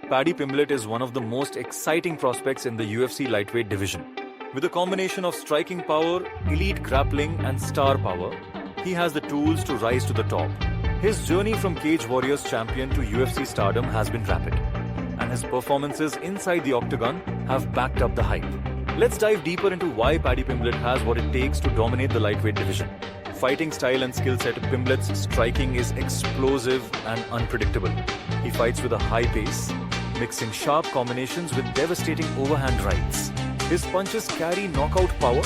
Paddy Pimblett is one of the most exciting prospects in the UFC lightweight division. With a combination of striking power, elite grappling and star power, he has the tools to rise to the top. His journey from Cage Warriors champion to UFC stardom has been rapid, and his performances inside the octagon have backed up the hype. Let's dive deeper into why Paddy Pimblett has what it takes to dominate the lightweight division. Fighting style and skill set, Pimblett's striking is explosive and unpredictable. He fights with a high pace, mixing sharp combinations with devastating overhand rights. His punches carry knockout power,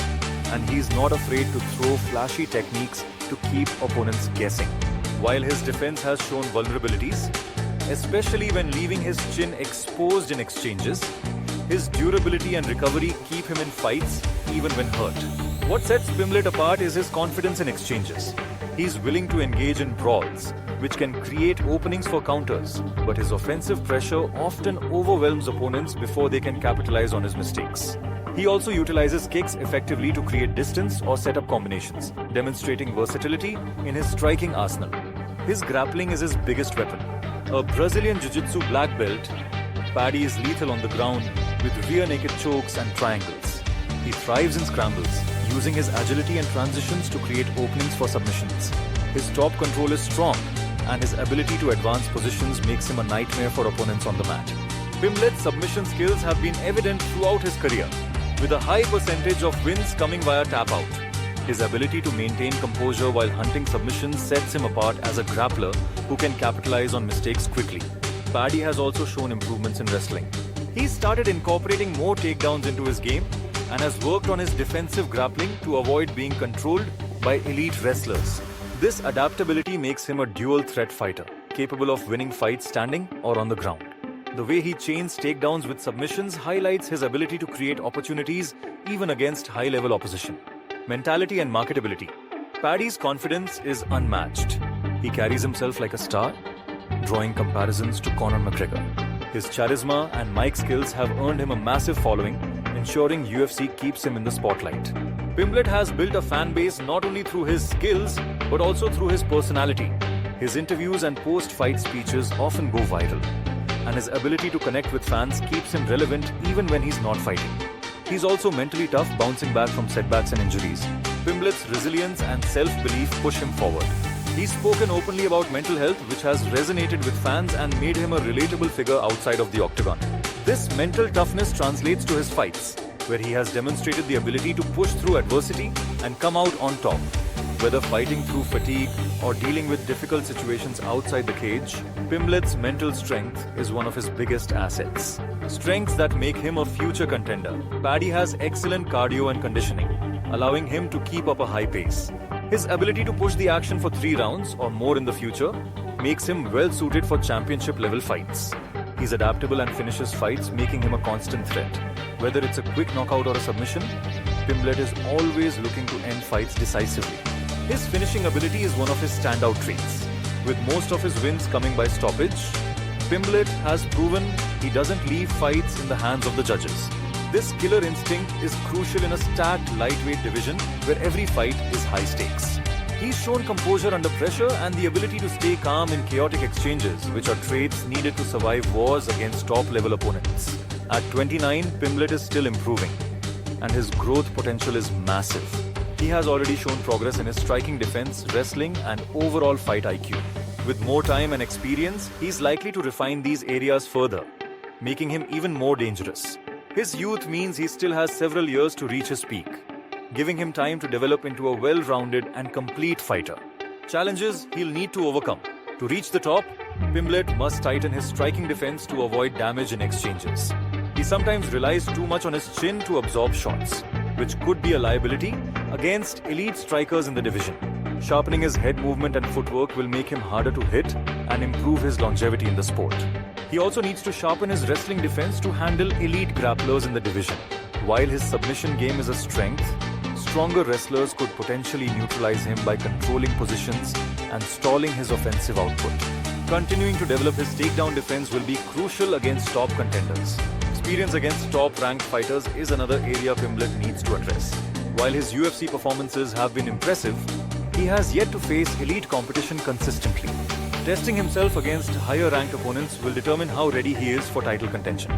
and he's not afraid to throw flashy techniques to keep opponents guessing. While his defense has shown vulnerabilities, especially when leaving his chin exposed in exchanges, his durability and recovery keep him in fights even when hurt. What sets Pimblett apart is his confidence in exchanges. He's willing to engage in brawls, which can create openings for counters, but his offensive pressure often overwhelms opponents before they can capitalize on his mistakes. He also utilizes kicks effectively to create distance or set up combinations, demonstrating versatility in his striking arsenal. His grappling is his biggest weapon. A Brazilian Jiu-Jitsu black belt, Paddy is lethal on the ground with rear naked chokes and triangles. He thrives in scrambles, using his agility and transitions to create openings for submissions. His top control is strong, and his ability to advance positions makes him a nightmare for opponents on the mat. Pimblett's submission skills have been evident throughout his career, with a high percentage of wins coming via tap-out. His ability to maintain composure while hunting submissions sets him apart as a grappler who can capitalize on mistakes quickly. Paddy has also shown improvements in wrestling. He's started incorporating more takedowns into his game and has worked on his defensive grappling to avoid being controlled by elite wrestlers. This adaptability makes him a dual-threat fighter, capable of winning fights standing or on the ground. The way he chains takedowns with submissions highlights his ability to create opportunities even against high-level opposition. Mentality and marketability. Paddy's confidence is unmatched. He carries himself like a star, drawing comparisons to Conor McGregor. His charisma and mic skills have earned him a massive following, ensuring UFC keeps him in the spotlight. Pimblett has built a fan base not only through his skills, but also through his personality. His interviews and post-fight speeches often go viral, and his ability to connect with fans keeps him relevant even when he's not fighting. He's also mentally tough, bouncing back from setbacks and injuries. Pimblett's resilience and self-belief push him forward. He's spoken openly about mental health, which has resonated with fans and made him a relatable figure outside of the octagon. This mental toughness translates to his fights, where he has demonstrated the ability to push through adversity and come out on top. Whether fighting through fatigue or dealing with difficult situations outside the cage, Pimblett's mental strength is one of his biggest assets. Strengths that make him a future contender. Paddy has excellent cardio and conditioning, allowing him to keep up a high pace. His ability to push the action for 3 rounds or more in the future makes him well suited for championship-level fights. He's adaptable and finishes fights, making him a constant threat. Whether it's a quick knockout or a submission, Pimblett is always looking to end fights decisively. His finishing ability is one of his standout traits. With most of his wins coming by stoppage, Pimblett has proven he doesn't leave fights in the hands of the judges. This killer instinct is crucial in a stacked lightweight division where every fight is high stakes. He's shown composure under pressure and the ability to stay calm in chaotic exchanges, which are traits needed to survive wars against top-level opponents. At 29, Pimblett is still improving, and his growth potential is massive. He has already shown progress in his striking defense, wrestling, and overall fight IQ. With more time and experience, he's likely to refine these areas further, making him even more dangerous. His youth means he still has several years to reach his peak, giving him time to develop into a well-rounded and complete fighter. Challenges he'll need to overcome. To reach the top, Pimblett must tighten his striking defense to avoid damage in exchanges. He sometimes relies too much on his chin to absorb shots, which could be a liability against elite strikers in the division. Sharpening his head movement and footwork will make him harder to hit and improve his longevity in the sport. He also needs to sharpen his wrestling defense to handle elite grapplers in the division. While his submission game is a strength, stronger wrestlers could potentially neutralize him by controlling positions and stalling his offensive output. Continuing to develop his takedown defense will be crucial against top contenders. Experience against top-ranked fighters is another area Pimblett needs to address. While his UFC performances have been impressive, he has yet to face elite competition consistently. Testing himself against higher-ranked opponents will determine how ready he is for title contention.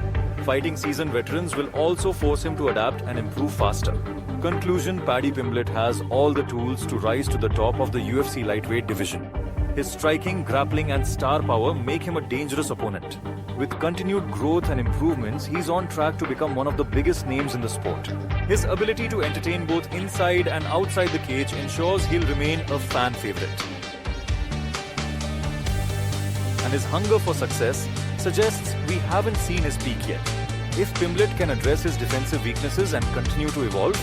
Fighting seasoned veterans will also force him to adapt and improve faster. Conclusion: Paddy Pimblett has all the tools to rise to the top of the UFC lightweight division. His striking, grappling and star power make him a dangerous opponent. With continued growth and improvements, he's on track to become one of the biggest names in the sport. His ability to entertain both inside and outside the cage ensures he'll remain a fan favorite. And his hunger for success suggests we haven't seen his peak yet. If Pimblett can address his defensive weaknesses and continue to evolve,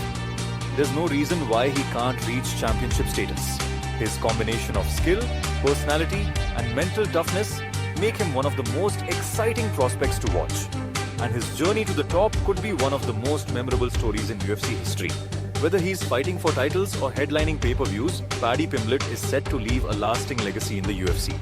there's no reason why he can't reach championship status. His combination of skill, personality and mental toughness make him one of the most exciting prospects to watch. And his journey to the top could be one of the most memorable stories in UFC history. Whether he's fighting for titles or headlining pay-per-views, Paddy Pimblett is set to leave a lasting legacy in the UFC.